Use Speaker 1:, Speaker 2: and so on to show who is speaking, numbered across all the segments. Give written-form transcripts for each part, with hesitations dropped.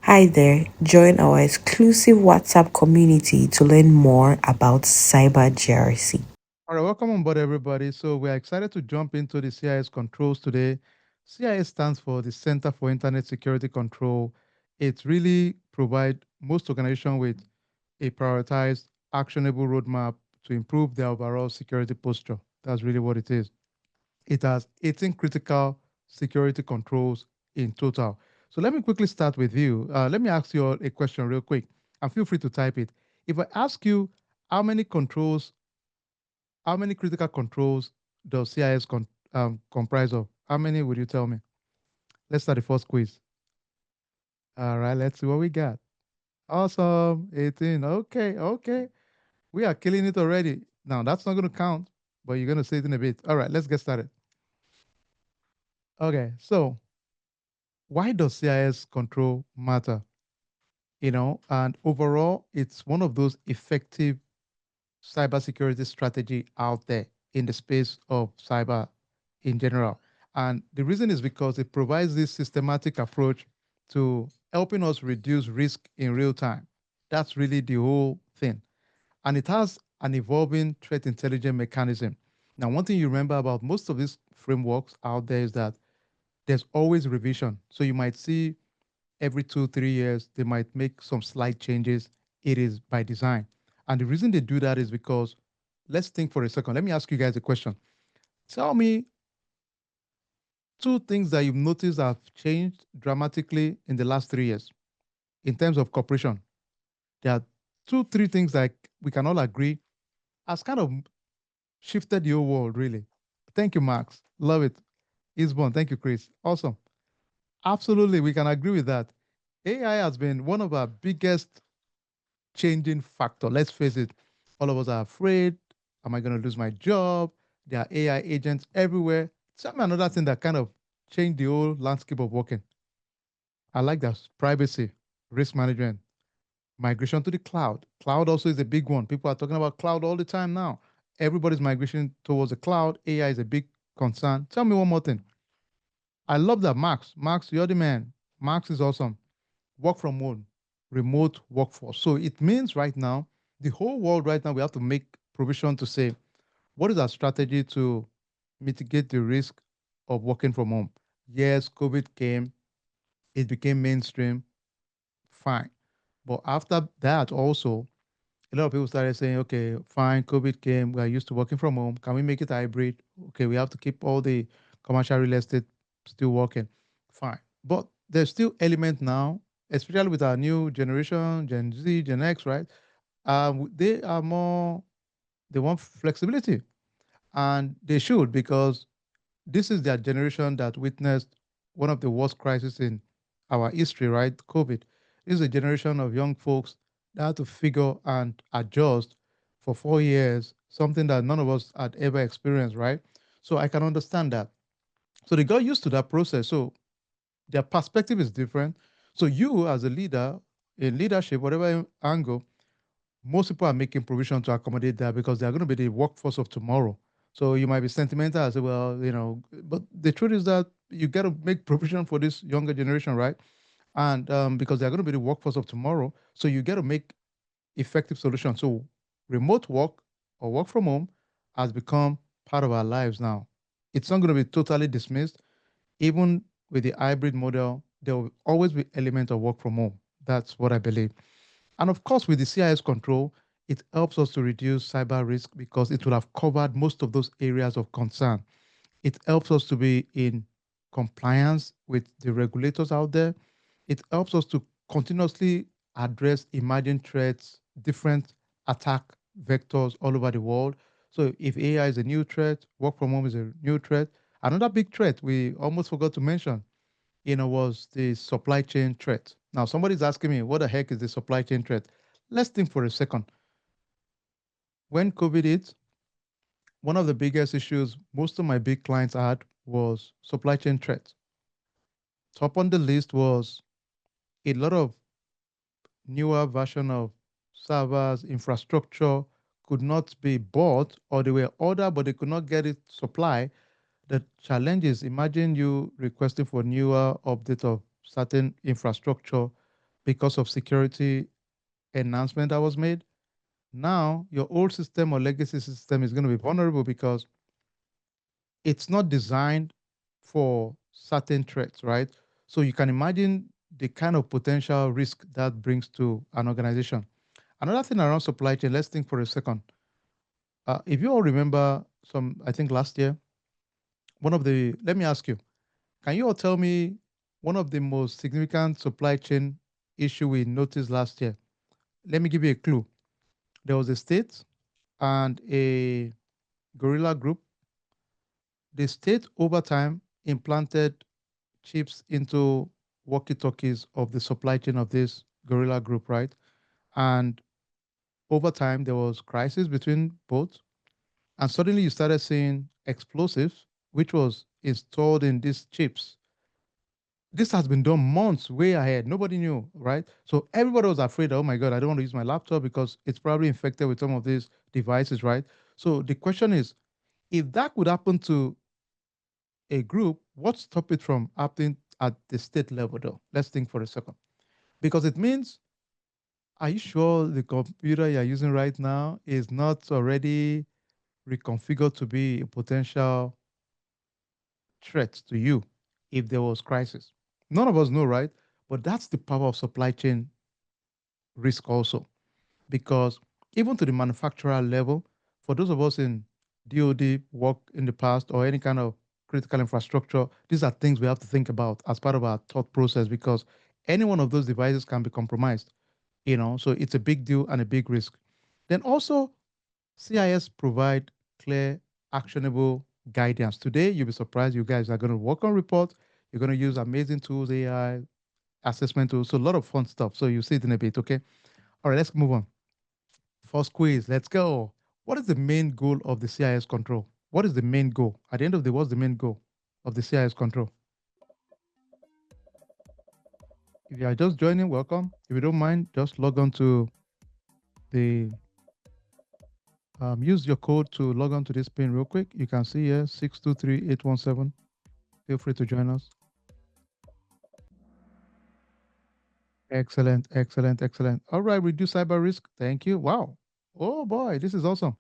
Speaker 1: Hi there, join our exclusive WhatsApp community to learn more about cyber GRC.
Speaker 2: All right, welcome on board, everybody. So we are excited to jump into the CIS controls today. CIS stands for the Center for Internet Security Control. It really provides most organizations with a prioritized, actionable roadmap to improve their overall security posture. That's really what it is. It has 18 critical security controls in total. So let me quickly start with you. Let me ask you a question real quick, and feel free to type it. If I ask you how many controls how many critical controls does CIS comprise of? How many would you tell me? Let's start the first quiz. All right, let's see what we got. Awesome, 18. Okay, okay. We are killing it already. Now, that's not going to count, but you're going to say it in a bit. All right, let's get started. Okay, so why does CIS control matter? And overall, it's one of those effective cybersecurity strategy out there in the space of cyber in general. And the reason is because it provides this systematic approach to helping us reduce risk in real time. That's really the whole thing. And it has an evolving threat intelligence mechanism. Now, one thing you remember about most of these frameworks out there is that there's always revision. So you might see every 2, 3 years, they might make some slight changes. It is by design. And the reason they do that is because, let's think for a second. Let me ask you guys a question. Tell me two things that you've noticed have changed dramatically in the last 3 years in terms of cooperation. There are two, three things that we can all agree has kind of shifted the whole world, really. Thank you, Max. Love it. Isbon, thank you, Chris. Awesome. Absolutely, we can agree with that. AI has been one of our biggest changing factor. Let's face it, all of us are afraid. Am I going to lose my job? There are AI agents everywhere. Tell me another thing that kind of changed the whole landscape of working. I like that. Privacy, risk management, migration to the cloud. Cloud also is a big one. People are talking about cloud all the time now. Everybody's migration towards the cloud. AI is a big concern. Tell me one more thing. I love that, Max. Max, you're the man. Max is awesome. Work from home, remote workforce. So it means right now, the whole world right now, we have to make provision to say, what is our strategy to mitigate the risk of working from home? Yes, COVID came, it became mainstream, fine. But after that, also, a lot of people started saying, okay, fine, COVID came, we are used to working from home. Can we make it hybrid? Okay, we have to keep all the commercial real estate still working. Fine. But there's still element now, especially with our new generation, Gen Z, Gen X, right? They are more, they want flexibility. And they should, because this is their generation that witnessed one of the worst crises in our history, right? COVID. This is a generation of young folks that had to figure and adjust for 4 years, something that none of us had ever experienced, right? So I can understand that. So they got used to that process. So their perspective is different. So you, as a leader, in leadership, whatever angle, most people are making provision to accommodate that because they're going to be the workforce of tomorrow. So you might be sentimental and say, well, but the truth is that you got to make provision for this younger generation, right? And because they're going to be the workforce of tomorrow, so you got to make effective solutions. So remote work or work from home has become part of our lives now. It's not going to be totally dismissed. Even with the hybrid model, there will always be element of work from home. That's what I believe. And of course, with the CIS control, it helps us to reduce cyber risk because it will have covered most of those areas of concern. It helps us to be in compliance with the regulators out there. It helps us to continuously address emerging threats, different attack vectors all over the world. So if AI is a new threat, work from home is a new threat. Another big threat we almost forgot to mention, was the supply chain threat. Now, somebody's asking me, what the heck is the supply chain threat? Let's think for a second. When COVID hit, one of the biggest issues most of my big clients had was supply chain threat. Top on the list was a lot of newer version of servers, infrastructure could not be bought, or they were ordered but they could not get it supply. The challenge is, imagine you requesting for newer update of certain infrastructure. because of security enhancement that was made. Now, your old system or legacy system is going to be vulnerable because it's not designed for certain threats, right? So you can imagine the kind of potential risk that brings to an organization. Another thing around supply chain, let's think for a second. If you all remember I think last year, let me ask you, can you all tell me one of the most significant supply chain issue we noticed last year? Let me give you a clue. There was a state and a guerrilla group. The state over time implanted chips into walkie-talkies of the supply chain of this guerrilla group, right? And over time there was crisis between both, and suddenly you started seeing explosives, which was installed in these chips. This has been done months way ahead. Nobody knew, right? So everybody was afraid, oh my God, I don't want to use my laptop because it's probably infected with some of these devices, right? So the question is, if that could happen to a group, what stop it from happening at the state level though? Let's think for a second. Because it means, are you sure the computer you're using right now is not already reconfigured to be a potential threat to you if there was crisis? None of us know, right? But that's the power of supply chain risk also. Because even to the manufacturer level, for those of us in DoD work in the past or any kind of critical infrastructure, these are things we have to think about as part of our thought process because any one of those devices can be compromised, so it's a big deal and a big risk. Then also, CIS provide clear, actionable guidance. Today, you'll be surprised you guys are going to work on reports. You're going to use amazing tools, AI, assessment tools, so a lot of fun stuff. So you see it in a bit, okay? All right, let's move on. First quiz, let's go. What is the main goal of the CIS control? What is the main goal? At the end of the day, what's the main goal of the CIS control? If you are just joining, welcome. If you don't mind, just log on to the use your code to log on to this pin real quick. You can see here 623817. Feel free to join us. Excellent, excellent, excellent. All right, reduce cyber risk. Thank you. Wow. Oh boy, this is awesome.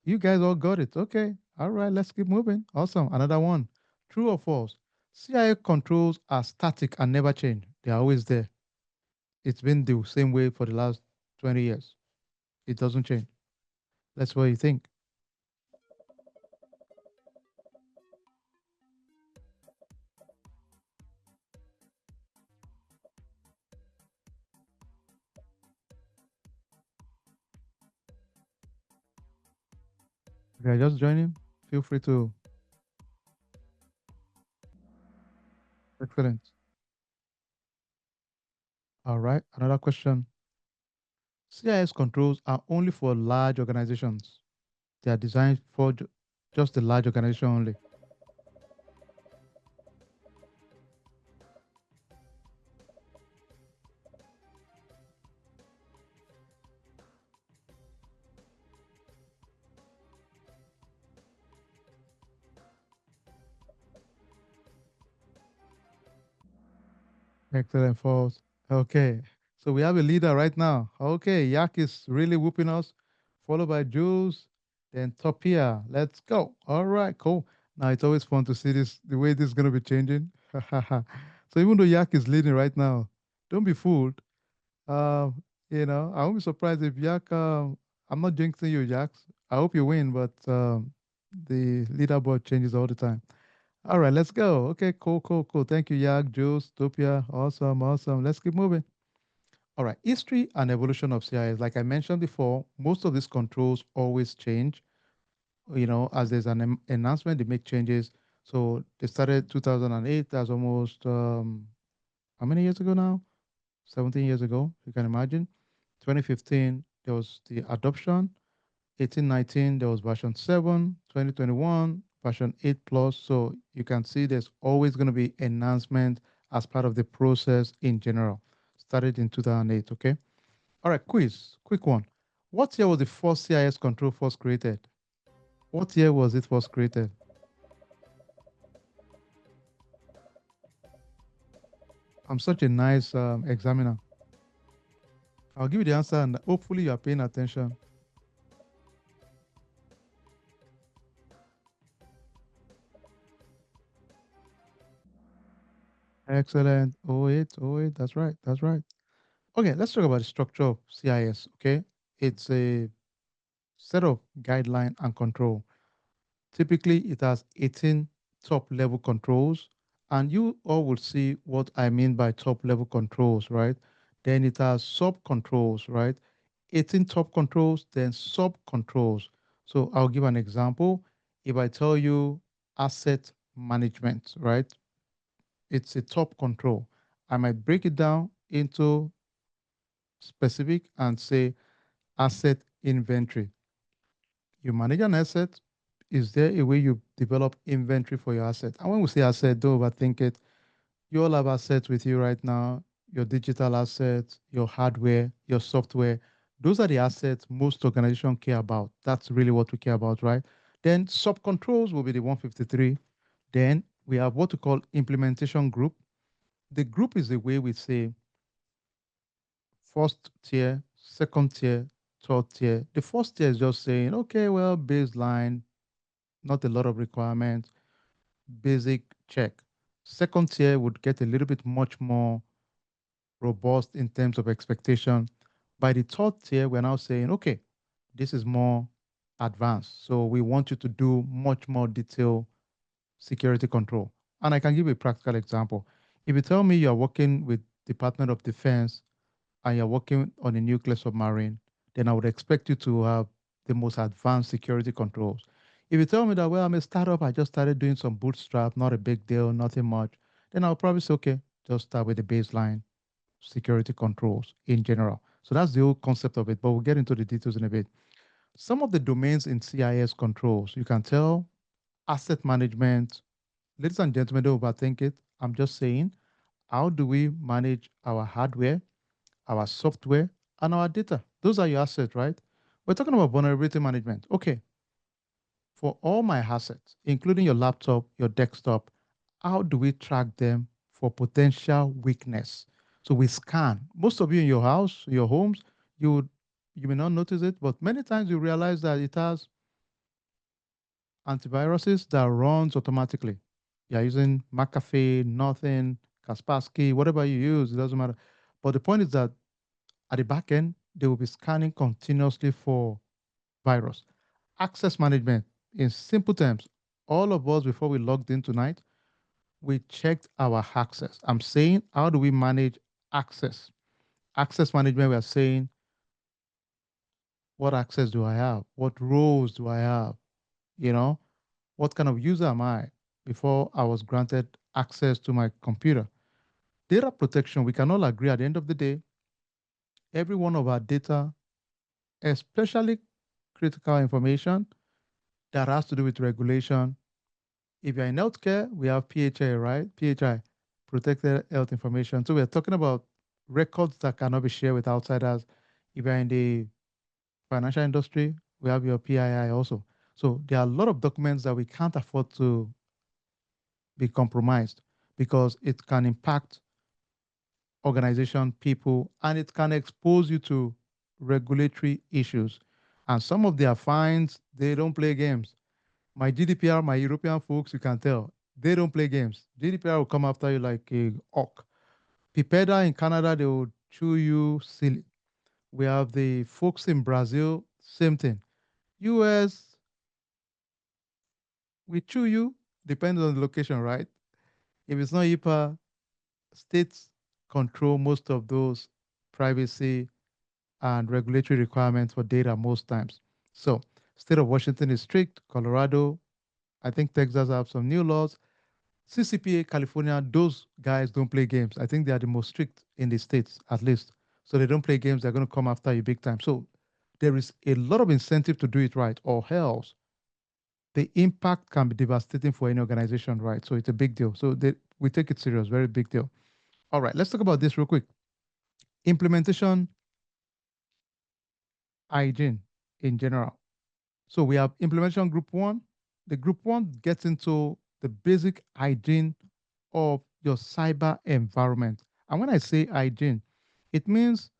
Speaker 2: You guys all got it. Okay. All right, let's keep moving. Awesome. Another one. True or false? CIA controls are static and never change. They are always there. It's been the same way for the last 20 years. It doesn't change. That's what you think. If you're just joining, feel free to. Excellent. All right. Another question. CIS controls are only for large organizations. They are designed for just the large organization only. Excellent, false. Okay. So we have a leader right now. Okay. Yak is really whooping us, followed by Jules, then Topia. Let's go. All right. Cool. Now it's always fun to see the way this is going to be changing. So even though Yak is leading right now, don't be fooled. I won't be surprised if Yak, I'm not jinxing you, Jax. I hope you win, but the leaderboard changes all the time. All right, let's go. Okay, cool, cool, cool. Thank you, Yak, Jules, Topia. Awesome, awesome. Let's keep moving. All right, history and evolution of CIS. Like I mentioned before, most of these controls always change. As there's an enhancement, they make changes. So they started 2008. That's almost how many years ago now? 17 years ago. You can imagine. 2015, there was the adoption. 1819, there was version 7, 2021, version 8 plus. So you can see there's always going to be enhancement as part of the process in general. Started in 2008, okay? All right, quiz, quick one. What year was the first CIS control first created? What year was it first created? I'm such a nice examiner. I'll give you the answer, and hopefully you are paying attention. Excellent. Oh, eight. Oh, eight. That's right. That's right. Okay, let's talk about the structure of CIS. Okay, it's a set of guideline and control. Typically, it has 18 top level controls, and you all will see what I mean by top level controls, right? Then it has sub controls, right? 18 top controls, then sub controls. So I'll give an example. If I tell you asset management, right? It's a top control. I might break it down into specific and say asset inventory. You manage an asset. Is there a way you develop inventory for your asset? And when we say asset, don't overthink it. You all have assets with you right now, your digital assets, your hardware, your software. Those are the assets most organizations care about. That's really what we care about, right? Then sub controls will be the 153. Then we have what we call implementation group. The group is the way we say first tier, second tier, third tier. The first tier is just saying, okay, well, baseline, not a lot of requirements, basic check. Second tier would get a little bit much more robust in terms of expectation. By the third tier, we're now saying, okay, this is more advanced. So we want you to do much more detailed security control. And I can give you a practical example. If you tell me you're working with Department of Defense and you're working on a nuclear submarine, then I would expect you to have the most advanced security controls. If you tell me that, well, I'm a startup, I just started doing some bootstrap, not a big deal, nothing much, then I'll probably say, okay, just start with the baseline security controls in general. So that's the whole concept of it, but we'll get into the details in a bit. Some of the domains in CIS controls, you can tell asset management. Ladies and gentlemen, don't overthink it. I'm just saying, how do we manage our hardware, our software, and our data? Those are your assets, right? We're talking about vulnerability management. Okay, for all my assets, including your laptop, your desktop, how do we track them for potential weakness? So we scan. Most of you in your house, your homes, you would you may not notice it, but many times you realize that it has antiviruses that runs automatically. You're using McAfee, nothing, Kaspersky, whatever you use, it doesn't matter. But the point is that at the back end, they will be scanning continuously for virus. Access management, in simple terms, all of us before we logged in tonight, we checked our access. I'm saying, how do we manage access? Access management, we are saying, what access do I have? What roles do I have? You know, what kind of user am I before I was granted access to my computer? Data protection, we can all agree at the end of the day, every one of our data, especially critical information that has to do with regulation. If you're in healthcare, we have PHI, right? PHI, protected health information. So we're talking about records that cannot be shared with outsiders. If you're in the financial industry, we have your PII also. So there are a lot of documents that we can't afford to be compromised because it can impact organization, people, and it can expose you to regulatory issues. And some of their fines, they don't play games. My GDPR, my European folks, you can tell, they don't play games. GDPR will come after you like a hawk. Pipeda in Canada, they will chew you silly. We have the folks in Brazil, same thing. US, we chew you, depends on the location, right? If it's not HIPAA, states control most of those privacy and regulatory requirements for data most times. So, state of Washington is strict. Colorado, I think Texas have some new laws. CCPA, California, those guys don't play games. I think they are the most strict in the states, at least. So they don't play games. They're going to come after you big time. So there is a lot of incentive to do it right, or else the impact can be devastating for any organization, right? So it's a big deal. So we take it serious, very big deal. All right, let's talk about this real quick. Implementation hygiene in general. So we have implementation group one. The group one gets into the basic hygiene of your cyber environment. And when I say hygiene, it means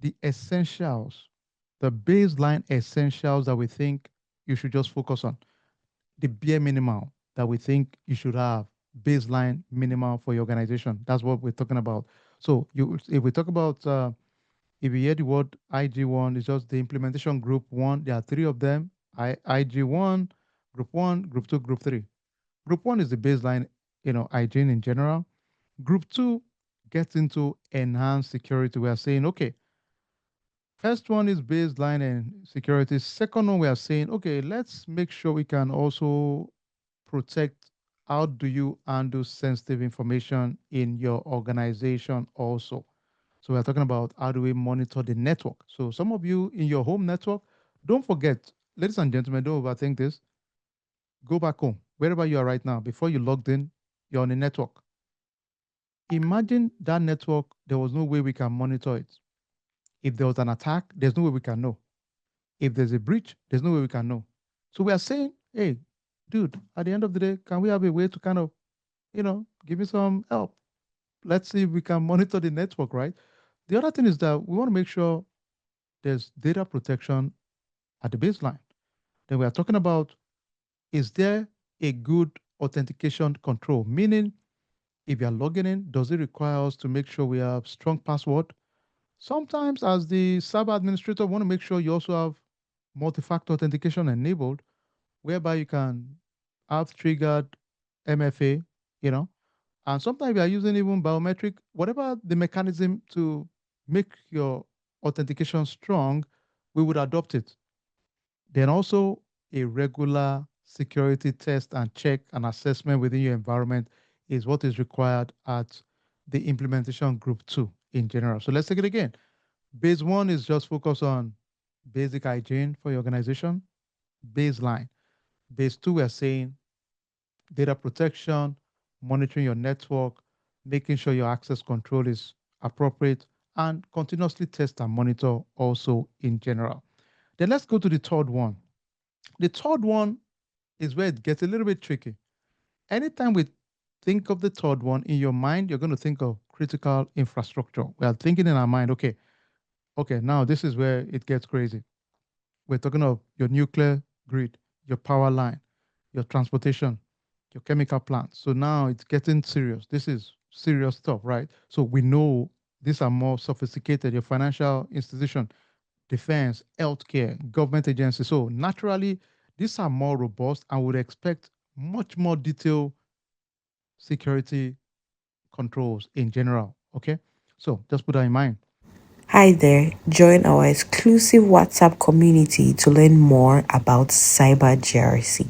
Speaker 2: the essentials, the baseline essentials that we think you should just focus on, the bare minimum that we think you should have, baseline minimum for your organization. That's what we're talking about. So if we talk about, if you hear the word IG1, it's just the implementation group one. There are three of them: IG1, group one, group two, group three. Group one is the baseline, hygiene in general. Group two gets into enhanced security. We are saying, okay, first one is baseline and security. Second one, we are saying, okay, let's make sure we can also protect. How do you handle sensitive information in your organization also? So we're talking about how do we monitor the network. So some of you in your home network, don't forget, ladies and gentlemen, don't overthink this. Go back home, wherever you are right now. Before you logged in, you're on a network. Imagine that network, there was no way we can monitor it. If there was an attack, there's no way we can know. If there's a breach, there's no way we can know. So we are saying, hey, dude, at the end of the day, can we have a way to kind of, give me some help? Let's see if we can monitor the network, right? The other thing is that we want to make sure there's data protection at the baseline. Then we are talking about, is there a good authentication control? Meaning, if you're logging in, does it require us to make sure we have strong password? Sometimes, as the cyber administrator, want to make sure you also have multi-factor authentication enabled, whereby you can have triggered MFA, you know, and sometimes we are using even biometric, whatever the mechanism to make your authentication strong, we would adopt it. Then also a regular security test and check and assessment within your environment is what is required at the implementation group two in general. So let's take it again. Base one is just focus on basic hygiene for your organization, baseline. Base two, we're saying data protection, monitoring your network, making sure your access control is appropriate, and continuously test and monitor also in general. Then let's go to the third one. The third one is where it gets a little bit tricky. Anytime we think of the third one in your mind, you're going to think of critical infrastructure. We are thinking in our mind, okay, now this is where it gets crazy. We're talking of your nuclear grid, your power line, your transportation, your chemical plants. So now it's getting serious. This is serious stuff, right? So we know these are more sophisticated, your financial institution, defense, healthcare, government agencies. So naturally, these are more robust and would expect much more detailed security controls in general. Okay. So just put that in mind.
Speaker 1: Hi there, join our exclusive WhatsApp community to learn more about cyber GRC.